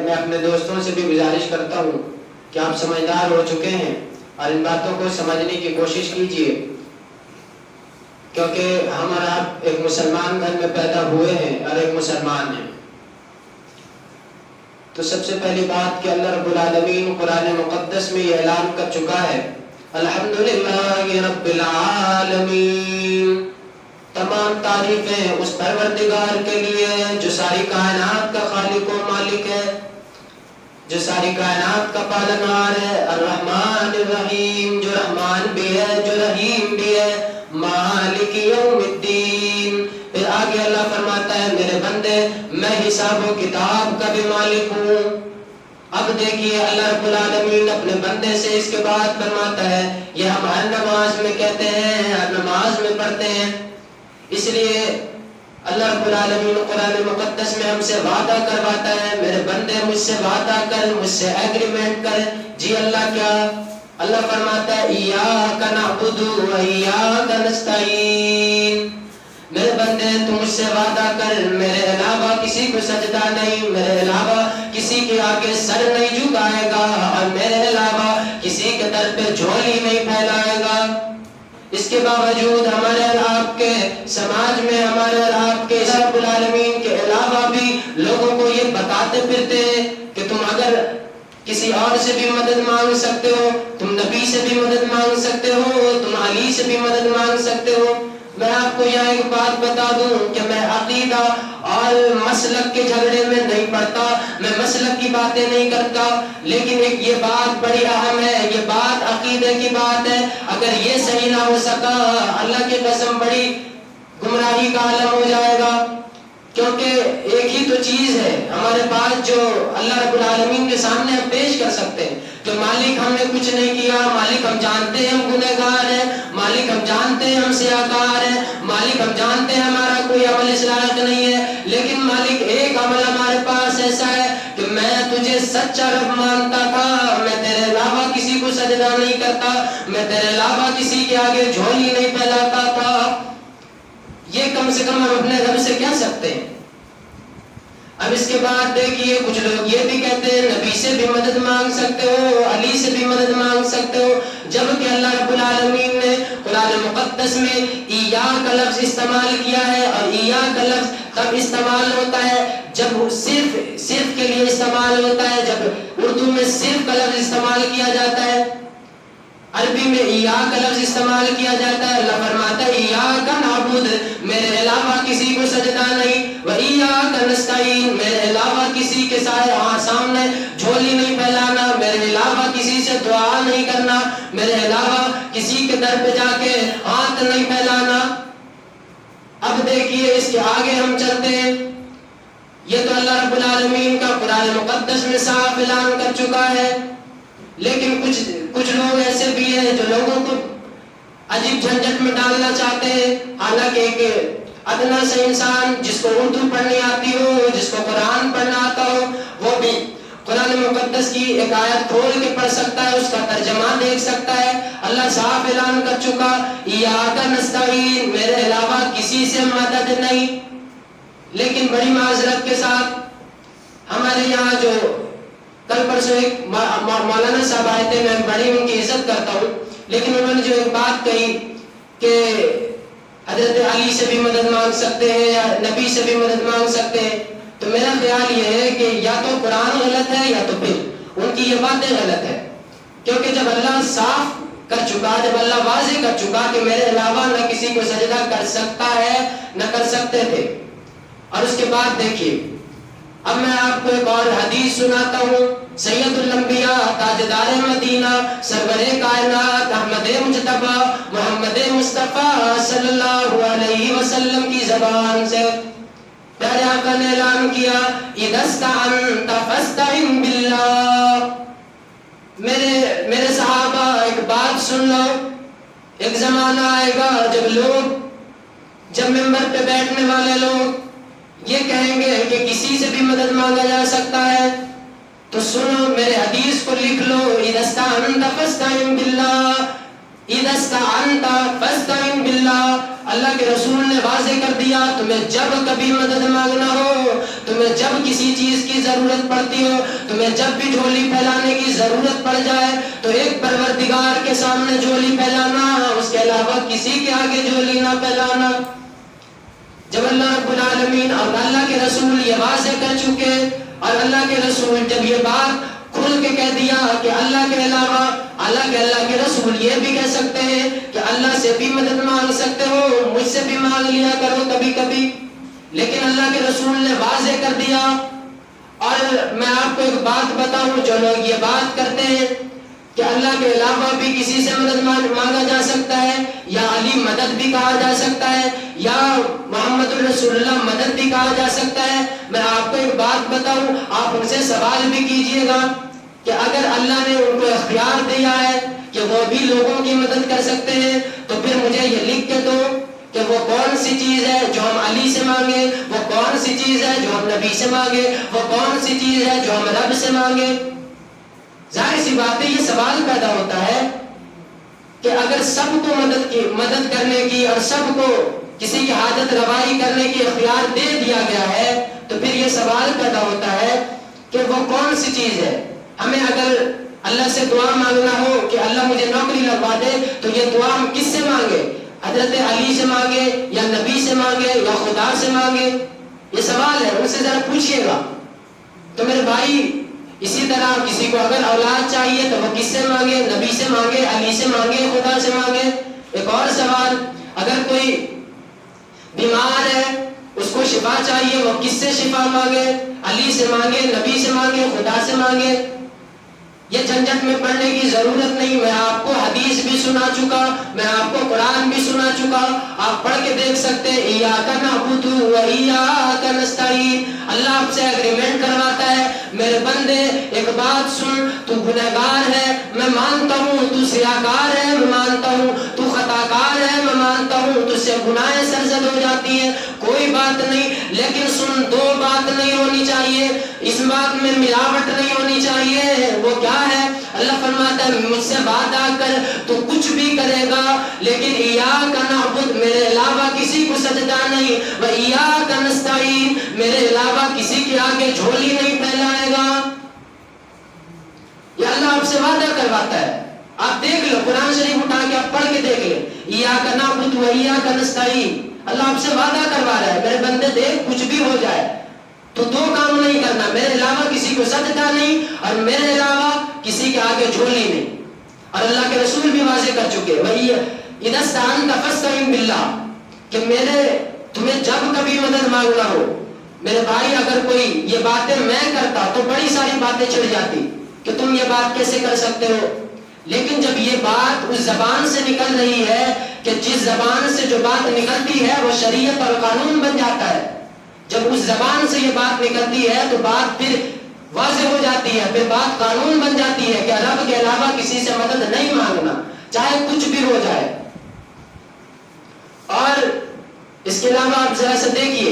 میں اپنے دوستوں سے بھی گزارش کرتا ہوں کہ آپ سمجھدار ہو چکے ہیں اور ان باتوں کو سمجھنے کی کوشش کیجیے، کیونکہ ہم اور آپ ایک مسلمان گھر میں پیدا ہوئے ہیں اور ایک مسلمان ہیں۔ تو سب سے پہلی بات کہ اللہ رب العالمین قرآن مقدس میں یہ اعلان کر چکا ہے، الحمدللہ رب العالمین، تمام تعریفیں اس پروردگار کے لیے جو ساری کائنات کا خالق و مالک ہے، جو ساری کائنات کا پالنہار ہے، الرحمن الرحیم، جو رحمان بھی ہے جو رحیم بھی ہے، مالک یوم الدین۔ پھر آگے اللہ فرماتا ہے میرے بندے میں حساب و کتاب کا بھی مالک ہوں۔ اب دیکھیے اللہ رب العالمین اپنے بندے سے اس کے بعد فرماتا ہے، یہ ہم ہر نماز میں کہتے ہیں، ہر نماز میں پڑھتے ہیں، اس لیے اللہ رب العالمین قرآن مقدس میں ہم سے وعدہ کرواتا ہے، میرے بندے مجھ سے وعدہ کر، مجھ سے ایگریمنٹ کر۔ جی اللہ کیا؟ اللہ فرماتا ہے ایاک نعبد و ایاک نستعین، میرے بندے تم مجھ سے وعدہ کر، میرے علاوہ کسی کو سجدہ نہیں، میرے علاوہ کسی کے آگے سر نہیں جھکائے گا، اور میرے علاوہ کسی کے در پہ جھولی نہیں پھیلائے گا۔ اس کے باوجود ہمارے اور آپ کے سماج میں، ہمارے اور آپ کے رب العالمین کے علاوہ بھی لوگوں کو یہ بتاتے پھرتے ہیں کہ تم اگر کسی اور سے بھی مدد مانگ سکتے ہو، تم نبی سے بھی مدد مانگ سکتے ہو، تم علی سے بھی مدد مانگ سکتے ہو۔ میں آپ کو یہاں ایک بات بتا دوں کہ میں عقیدہ اور مسلک کے جھگڑے میں نہیں پڑتا، میں مسلک کی باتیں نہیں کرتا، لیکن ایک یہ بات بڑی اہم ہے، یہ بات عقیدے کی بات ہے۔ اگر یہ صحیح نہ ہو سکا، اللہ کی قسم بڑی گمراہی کا عالم ہو جائے گا، کیونکہ ایک ہی تو چیز ہے ہمارے پاس جو اللہ رب العالمین کے سامنے ہم پیش کر سکتے ہیں کہ مالک ہم نے کچھ نہیں کیا، مالک ہم جانتے ہیں ہم گنہگار ہیں، مالک ہم جانتے ہیں ہم سیاکار ہیں، مالک ہم جانتے ہیں ہمارا کوئی عمل اس لائق نہیں ہے، لیکن مالک ایک عمل ہمارے پاس ایسا ہے کہ میں تجھے سچا رب مانتا تھا، میں تیرے علاوہ کسی کو سجدہ نہیں کرتا، میں تیرے علاوہ کسی کے آگے جھولی نہیں پھیلاتا تھا۔ یہ کم سے کم ہم اپنے رب سے کہہ سکتے ہیں۔ اب اس کے بعد دیکھیے کچھ لوگ یہ بھی کہتے ہیں نبی سے بھی مدد مانگ سکتے ہو، علی سے بھی مدد مانگ سکتے ہو، جبکہ اللہ رب العالمین نے قرآن مقدس میں ایاک کا لفظ استعمال کیا ہے، اور ایاک کا لفظ تب استعمال ہوتا ہے جب صرف کے لیے استعمال ہوتا ہے، جب اردو میں صرف کا لفظ استعمال کیا جاتا ہے، عربی میں ایاک کا لفظ استعمال کیا جاتا ہے۔ اللہ فرماتا ہے ایاک نعبد، میرے علاوہ کسی کو سجدہ نہیں، و ایاک نستعین، میرے علاوہ کسی کے سامنے جھولی نہیں پھیلانا، میرے علاوہ کسی سے دعا نہیں کرنا، میرے علاوہ کسی کے در پہ جا کے ہاتھ نہیں پھیلانا۔ اب دیکھیے اس کے آگے ہم چلتے ہیں، یہ تو اللہ رب العالمین کا قرآن مقدس میں صاف اعلان کر چکا ہے، لیکن کچھ لوگ ایسے بھی ہیں جو لوگوں کو عجیب جھنجھٹ میں ڈالنا چاہتے ہیں، حالانکہ ایک ادنا سے انسان جس کو اردو پڑھنی آتی ہو، جس کو قرآن پڑھنا آتا ہو، وہ بھی قرآن مقدس کی ایک آیت کھول کے پڑھ سکتا ہے، اس کا ترجمہ دیکھ سکتا ہے۔ اللہ صاف اعلان کر چکا ایاک نستعین، میرے علاوہ کسی سے مدد نہیں۔ لیکن بڑی معذرت کے ساتھ ہمارے یہاں جو کل پرسوں ایک مولانا صاحب آئے تھے، میں بڑی ان کی عزت کرتا ہوں، لیکن انہوں نے جو ایک بات کہی کہ حضرت علی سے بھی مدد مانگ سکتے ہیں یا نبی سے بھی مدد مانگ سکتے ہیں، تو میرا خیال یہ ہے کہ یا تو قرآن غلط ہے یا تو پھر ان کی یہ باتیں غلط ہے، کیونکہ جب اللہ صاف کر چکا، جب اللہ واضح کر چکا کہ میرے علاوہ نہ کسی کو سجدہ کر سکتا ہے نہ کر سکتے تھے، اور اس کے بعد دیکھیے اب میں آپ کو ایک اور حدیث سناتا ہوں، سید الانبیاء تاجدار مدینہ سرور کائنات احمد مجتبی محمد مصطفیٰ صلی اللہ علیہ وسلم کی زبان سے پیارے آقا نے اعلان کیا اذا استعنت فاستعن باللہ۔ میرے صحابہ ایک بات سن لو، ایک زمانہ آئے گا جب ممبر پہ بیٹھنے والے لوگ یہ کہیں گے کہ کسی سے بھی مدد مانگا جا سکتا ہے، تو سنو میرے حدیث کو لکھ لو، اذا استعنت فاستعن باللہ، اذا استعنت فاستعن باللہ۔ اللہ کے رسول نے واضح کر دیا تمہیں جب کبھی مدد مانگنا ہو، تمہیں جب کسی چیز کی ضرورت پڑتی ہو، تمہیں جب بھی جھولی پھیلانے کی ضرورت پڑ جائے تو ایک پروردگار کے سامنے جھولی پھیلانا، اس کے علاوہ کسی کے آگے جھولی نہ پھیلانا۔ جب اللہ رب العالمین اور اللہ کے رسول یہ واضح کر چکے، اور اللہ کے رسول جب یہ بات کھل کے کہہ دیا کہ اللہ کے علاوہ اللہ کے رسول یہ بھی کہہ سکتے ہیں کہ اللہ سے بھی مدد مانگ سکتے ہو، مجھ سے بھی مانگ لیا کرو کبھی کبھی، لیکن اللہ کے رسول نے واضح کر دیا۔ اور میں آپ کو ایک بات بتاؤں، جو لوگ یہ بات کرتے ہیں کہ اللہ کے علاوہ بھی کسی سے مدد مانگا جا سکتا ہے، یا علی مدد بھی کہا جا سکتا ہے، یا محمد الرسول اللہ مدد بھی کہا جا سکتا ہے، میں آپ کو ایک بات بتاؤں، آپ ان سے سوال بھی کیجئے گا کہ اگر اللہ نے ان کو اختیار دیا ہے کہ وہ بھی لوگوں کی مدد کر سکتے ہیں، تو پھر مجھے یہ لکھ کے دو کہ وہ کون سی چیز ہے جو ہم علی سے مانگے، وہ کون سی چیز ہے جو ہم نبی سے مانگے، وہ کون سی چیز ہے جو ہم رب سے مانگے۔ ظاہر سی بات ہے، یہ سوال پیدا ہوتا ہے کہ اگر سب کو مدد کرنے کی اور سب کو کسی کی حاجت روائی کرنے کی اختیار دے دیا گیا ہے، تو پھر یہ سوال پیدا ہوتا ہے کہ وہ کون سی چیز ہے۔ ہمیں اگر اللہ سے دعا مانگنا ہو کہ اللہ مجھے نوکری لگوا دے، تو یہ دعا ہم کس سے مانگے؟ حضرت علی سے مانگے، یا نبی سے مانگے، یا خدا سے مانگے؟ یہ سوال ہے، ان سے ذرا پوچھئے گا۔ تو میرے بھائی، اسی طرح کسی کو اگر اولاد چاہیے تو وہ کس سے مانگے؟ نبی سے مانگے، علی سے مانگے، خدا سے مانگے؟ ایک اور سوال، اگر کوئی بیمار ہے، اس کو شفا چاہیے، وہ کس سے شفا مانگے؟ علی سے مانگے، نبی سے مانگے، خدا سے مانگے؟ یہ جھنجھٹ میں پڑھنے کی ضرورت نہیں، میں آپ کو حدیث بھی سنا چکا، میں آپ کو قرآن بھی سنا چکا، آپ پڑھ کے دیکھ سکتے ہیں۔ ایاک نعبد و ایاک نستعین، اللہ آپ سے ایگریمنٹ کرواتا ہے، میرے بندے ایک بات سن، تو گنہگار ہے میں مانتا ہوں، تو سیاہکار ہے میں مانتا ہوں، تو خطاکار ہے میں مانتا ہوں، تجھ سے گناہیں سرزد ہو جاتی ہیں، کوئی بات نہیں، لیکن سن، دو بات نہیں ہونی چاہیے، اس بات میں ملاوٹ نہیں ہونی چاہیے۔ وہ کیا ہے؟ اللہ فرماتا ہے مجھ سے وعدہ کر، تو کچھ بھی کرے گا، لیکن ایاک نعبد، میرے علاوہ کسی کو سجدہ نہیں، و ایاک نستعین، میرے علاوہ کسی کے آگے جھولی نہیں پھیلائے گا۔ یہ اللہ آپ سے وعدہ کرواتا ہے، آپ دیکھ لو، قرآن شریف اٹھا کے آپ پڑھ کے دیکھ لیں، ایاک نعبد و ایاک نستعین، اللہ آپ سے وعدہ کروا رہا ہے، میرے بندے دیکھ کچھ بھی ہو جائے تو دو کام نہیں کرنا، میرے علاوہ کسی کو سجدہ نہیں، اور میرے علاوہ کسی کے آگے جھولی نہیں۔ اور اللہ کے رسول بھی واضح کر چکے، وہی اِذَا اسْتَعَنْتَ فَاسْتَعِنْ بِاللَّهِ، کہ تمہیں جب کبھی مدد مانگنا ہو، میرے بھائی اگر کوئی یہ باتیں میں کرتا تو بڑی ساری باتیں چڑھ جاتی کہ تم یہ بات کیسے کر سکتے ہو، لیکن جب یہ بات اس زبان سے نکل رہی ہے کہ جس زبان سے جو بات نکلتی ہے وہ شریعت اور قانون بن جاتا ہے، جب اس زبان سے یہ بات نکلتی ہے تو بات پھر واضح ہو جاتی ہے، پھر بات قانون بن جاتی ہے کہ رب کے علاوہ کسی سے مدد نہیں مانگنا، چاہے کچھ بھی ہو جائے۔ اور اس کے علاوہ آپ ذرا سے دیکھیے،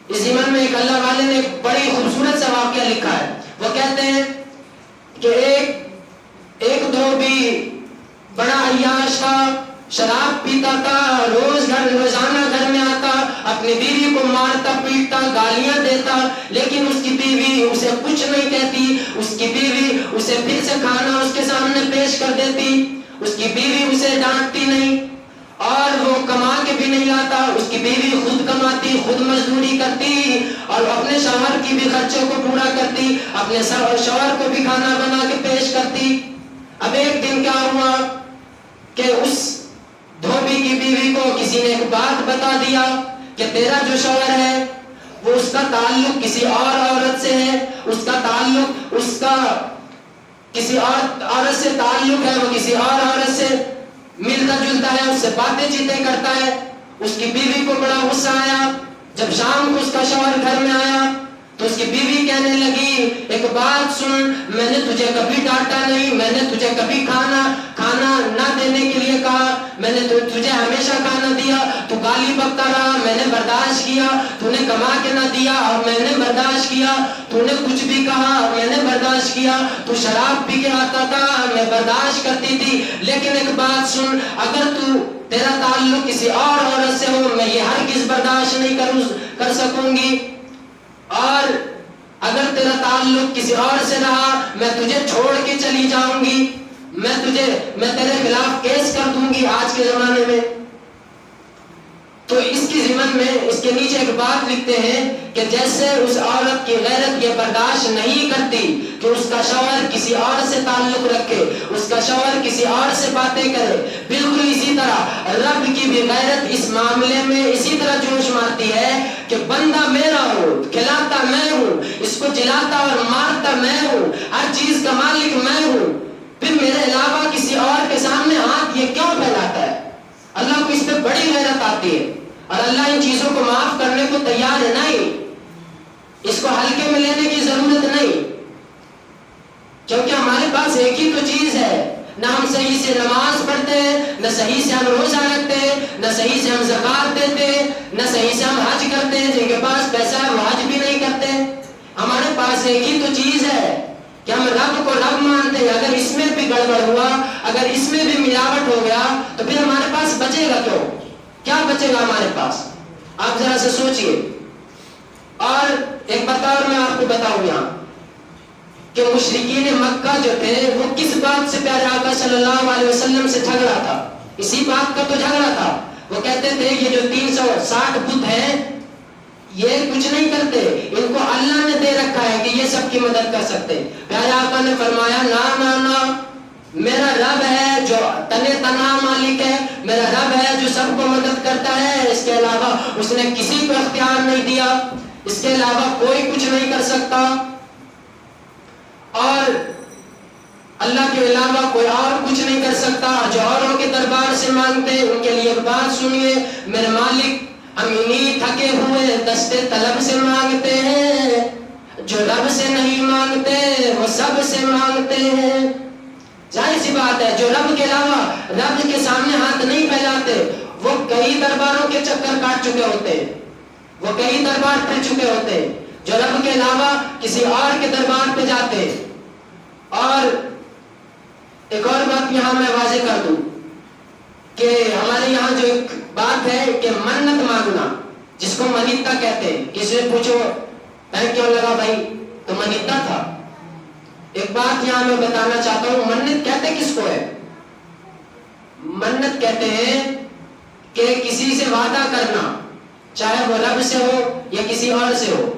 اس زمن میں ایک اللہ والے نے ایک بڑی خوبصورت سا واقعہ لکھا ہے، وہ کہتے ہیں کہ ایک دھوبی بڑا عیاش تھا، شراب پیتا تھا، روزانہ گھر میں آتا، اپنی بیوی کو مارتا پیٹتا گالیاں دیتا، لیکن اس کی بیوی اسے کچھ نہیں کہتی، اس کی بیوی اسے پھر سے کھانا اس کے سامنے پیش کر دیتی، اس کی بیوی اسے ڈانٹتی نہیں، اور وہ کما کے بھی نہیں لاتا، اس کی بیوی خود کماتی، خود مزدوری کرتی، اور اپنے شوہر کی بھی خرچوں کو پورا کرتی، اپنے شوہر کو بھی کھانا بنا کے پیش کرتی۔ اب ایک دن کیا ہوا کہ اس دھوبی کی بیوی کو کسی نے ایک بات بتا دیا کہ تیرا جو شوہر ہے وہ اس کا تعلق کسی اور عورت سے ہے، اس کا تعلق اس کا کسی اور عورت سے تعلق ہے، وہ کسی اور عورت سے ملتا جلتا ہے، اس سے باتیں چیتیں کرتا ہے۔ اس کی بیوی کو بڑا غصہ آیا، جب شام کو اس کا شوہر گھر میں آیا تو اس کی بیوی کہنے لگی ایک بات سن، میں نے تجھے کبھی ڈانٹا نہیں، میں نے تجھے کبھی کھانا نہ دینے کے لیے کہا، میں نے تجھے ہمیشہ کھانا دیا، تو گالی بکتا رہا، میں نے برداشت کیا، تو نے کما کے نہ دیا اور میں نے برداشت کیا، تو نے کچھ بھی کہا اور میں نے برداشت کیا، تو شراب پی کے آتا تھا میں برداشت کرتی تھی، لیکن ایک بات سن، اگر تیرا تعلق کسی اور عورت سے ہو، میں یہ ہرگز برداشت نہیں کر سکوں گی۔ اور اگر تیرا تعلق کسی اور سے رہا میں تجھے چھوڑ کے چلی جاؤں گی، میں تیرے خلاف کیس کر دوں گی آج کے زمانے میں۔ تو اس کی ضمن میں اس کے نیچے ایک بات لکھتے ہیں کہ جیسے اس عورت کی غیرت یہ برداشت نہیں کرتی کہ اس کا شوہر کسی اور سے تعلق رکھے، اس کا شوہر کسی اور سے باتیں کرے، بالکل اسی طرح رب کی بھی غیرت اس معاملے میں اسی طرح جوش مارتی ہے کہ بندہ میرا ہوں، کھلاتا میں ہوں، اس کو جلاتا اور مارتا میں ہوں، ہر چیز کا مالک میں ہوں، پھر میرے علاوہ کسی اور کے سامنے ہاتھ یہ کیوں پھیلاتا ہے؟ اللہ کو اس پہ بڑی غیرت آتی ہے اور اللہ ان چیزوں کو معاف کرنے کو تیار ہے نہیں، اس کو ہلکے میں لینے کی ضرورت نہیں، کیونکہ ہمارے پاس ایک ہی تو چیز ہے، نہ ہم صحیح سے نماز پڑھتے ہیں، نہ صحیح سے ہم روزہ رکھتے ہیں، نہ صحیح سے ہم زکوٰۃ دیتے ہیں، نہ صحیح سے ہم حج کرتے ہیں، جن کے پاس پیسہ ہے وہ حج بھی نہیں کرتے۔ ہمارے پاس ایک ہی تو چیز ہے کہ ہم رب کو رب مانتے ہیں، اگر اس میں بھی گڑبڑ ہوا، اگر اس میں بھی ملاوٹ ہو گیا تو پھر ہمارے پاس بچے گا کیوں؟ کیا بچے گا ہمارے پاس؟ آپ ذرا سے سوچئے۔ اور ایک بات اور میں آپ کو بتاؤں یہاں کہ مشرکین مکہ جو تھے وہ کس بات سے پیارے آقا صلی اللہ علیہ وسلم سے جھگڑا تھا؟ اسی بات کا تو جھگڑا تھا۔ وہ کہتے تھے یہ جو 360 بت ہیں یہ کچھ نہیں کرتے، ان کو اللہ نے دے رکھا ہے کہ یہ سب کی مدد کر سکتے۔ پیارے آقا نے فرمایا نا نا نا، میرا رب ہے جو تنے تنہا مالک ہے، میرا رب ہے جو سب کو مدد کرتا ہے، اس کے علاوہ اس نے کسی کو اختیار نہیں دیا، اس کے علاوہ کوئی کچھ نہیں کر سکتا، اور اللہ کے علاوہ کوئی اور کچھ نہیں کر سکتا۔ جو اوروں کے دربار سے مانگتے ہیں ان کے لیے ایک بات سنیے، میرے مالک ہم انہی تھکے ہوئے دستے طلب سے مانگتے ہیں، جو رب سے نہیں مانگتے وہ سب سے مانگتے ہیں۔ ظاہر سی بات ہے جو رب کے علاوہ رب کے سامنے ہاتھ نہیں پھیلاتے وہ کئی درباروں کے چکر کاٹ چکے ہوتے ہیں، وہ کئی دربار پھر چکے ہوتے ہیں، جو رب کے علاوہ کسی اور کے دربار پہ جاتے ہیں۔ اور ایک اور بات یہاں میں واضح کر دوں کہ ہمارے یہاں جو ایک بات ہے کہ منت مانگنا، جس کو منیتا کہتے ہیں، کسی سے پوچھو بینک کیوں لگا بھائی تو منیتا تھا۔ ایک بات یہاں میں بتانا چاہتا ہوں، منت کہتے کس کو ہے؟ منت کہتے ہیں کہ کسی سے وعدہ کرنا، چاہے وہ رب سے ہو یا کسی اور سے ہو،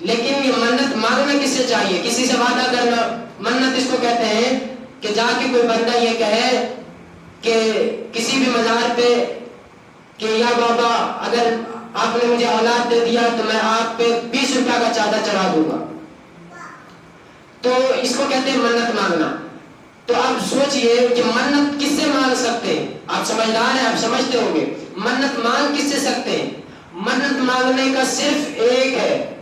لیکن یہ منت مانگنا کس سے چاہیے؟ کسی سے وعدہ کرنا، منت اس کو کہتے ہیں کہ جا کے کوئی بندہ یہ کہے کہ کسی بھی مزار پہ کہ یا بابا اگر آپ نے مجھے اولاد دے دیا تو میں آپ پہ 20 روپیہ کا چادر چڑھا دوں گا، تو اس کو کہتے ہیں منت مانگنا۔ تو آپ سوچئے کہ منت کس سے مانگ سکتے ہیں؟ آپ سمجھدار ہیں، آپ سمجھتے ہوں گے منت مانگ کس سے سکتے ہیں؟ منت مانگنے کا صرف ایک ہے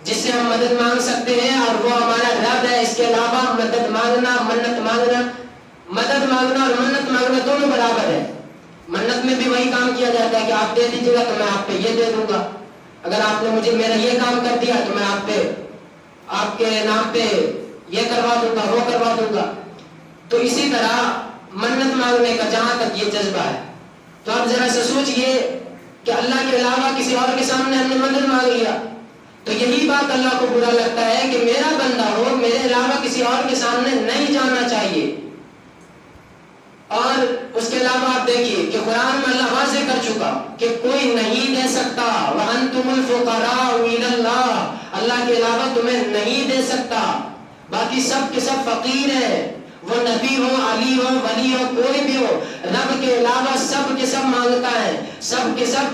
جس سے ہم مدد مانگ سکتے ہیں اور وہ ہمارا رب ہے۔ اس کے علاوہ مدد مانگنا، منت مانگنا، مدد مانگنا اور منت مانگنا دونوں برابر ہے۔ منت میں بھی وہی کام کیا جاتا ہے کہ آپ دے دیجیے گا تو میں آپ پہ یہ دے دوں گا، اگر آپ نے مجھے میرا یہ کام کر دیا تو میں آپ کے نام پہ یہ کروا دوں گا، وہ کروا دوں گا۔ تو اسی طرح منت مانگنے کا جہاں تک یہ جذبہ ہے، تو آپ ذرا سے سوچئے کہ اللہ کے علاوہ کسی اور کے سامنے ہم نے مدد مانگ لیا تو یہی بات اللہ کو برا لگتا ہے کہ میرا بندہ ہو، میرے علاوہ کسی اور کے سامنے نہیں جانا چاہیے۔ اور اس کے علاوہ آپ دیکھیے کہ قرآن میں اللہ واضح کر چکا کہ کوئی نہیں دے سکتا، وَأَنْتُمُ الْفُقَرَاءُ إِلَى اللَّهِ، اللہ کے علاوہ تمہیں نہیں دے سکتا، باقی سب کے سب فقیر ہیں، وہ نبی ہو، علی ہو، ولی ہو، کوئی بھی ہو، رب کے علاوہ سب کے سب مانگتا ہے، سب کے سب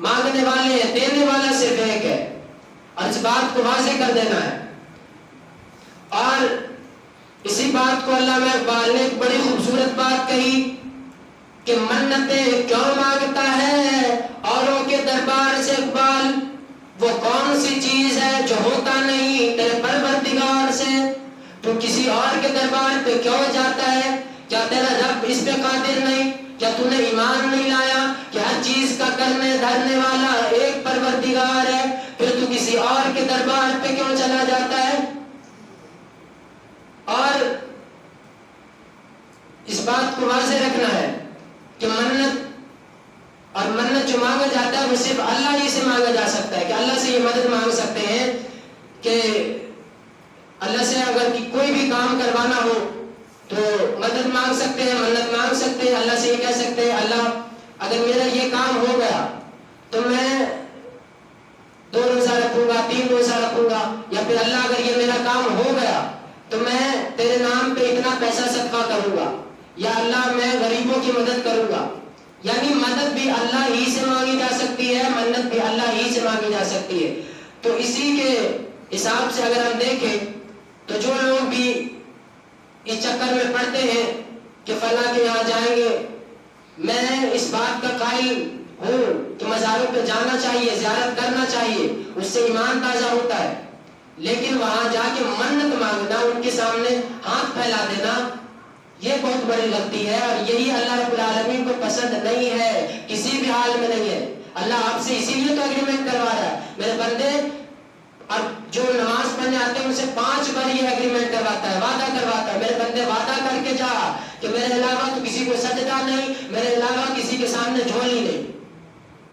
مانگنے والے ہیں، دینے والا صرف ایک ہے، اور اس بات کو واضح کر دینا ہے۔ اور اسی بات کو علامہ اقبال نے ایک بڑی خوبصورت بات کہی کہ منتیں کیوں مانگتا ہے اوروں کے دربار سے اقبال، وہ کون سی چیز ہے جو ہوتا نہیں تیرے پروردگار سے، تو کسی اور کے دربار پہ کیوں جاتا ہے؟ کیا تیرا رب اس پہ قادر نہیں؟ کیا تو نے ایمان نہیں لایا کہ ہر چیز کا کرنے دھرنے والا ایک پروردگار ہے؟ پھر تو کسی اور کے دربار پہ کیوں چلا جاتا ہے؟ اور اس بات کو واضح رکھنا ہے کہ منت جو مانگا جاتا ہے وہ صرف اللہ ہی سے مانگا جا سکتا ہے، کہ اللہ سے یہ مدد مانگ سکتے ہیں کہ اللہ سے اگر کوئی بھی کام کروانا ہو تو مدد مانگ سکتے ہیں، منت مانگ سکتے ہیں، اللہ سے یہ کہہ سکتے ہیں اللہ اگر میرا یہ کام ہو گیا تو میں 2 روزہ رکھوں گا، 3 روزہ رکھوں گا، یا پھر اللہ اگر یہ میرا کام ہو گیا تو میں تیرے نام پہ اتنا پیسہ صدقہ کروں گا، یا اللہ میں غریبوں کی مدد کروں گا. یعنی مدد بھی اللہ ہی سے مانگی جا سکتی ہے، منت بھی اللہ ہی سے مانگی جا سکتی ہے. تو اسی کے حساب سے اگر ہم دیکھیں تو جو لوگ بھی اس چکر میں پڑتے ہیں کہ فلاں کے یہاں جائیں گے، میں اس بات کا قائل ہوں کہ مزاروں پہ جانا چاہیے، زیارت کرنا چاہیے، اس سے ایمان تازہ ہوتا ہے، لیکن وہاں جا کے منت مانگنا، ان کے سامنے ہاتھ پھیلا دینا، یہ بہت بڑی غلطی ہے، اور یہی اللہ رب العالمین کو پسند نہیں ہے، کسی بھی حال میں نہیں ہے. اللہ آپ سے اسی لیے تو اگریمنٹ کروا رہا ہے، میرے بندے. اور جو نماز پڑھنے آتے ہیں ان سے 5 بار یہ اگریمنٹ کرواتا ہے، وعدہ کرواتا ہے، میرے بندے وعدہ کر کے جا کہ میرے علاوہ تو کسی کو سجدہ نہیں، میرے علاوہ کسی کے سامنے جھولی نہیں.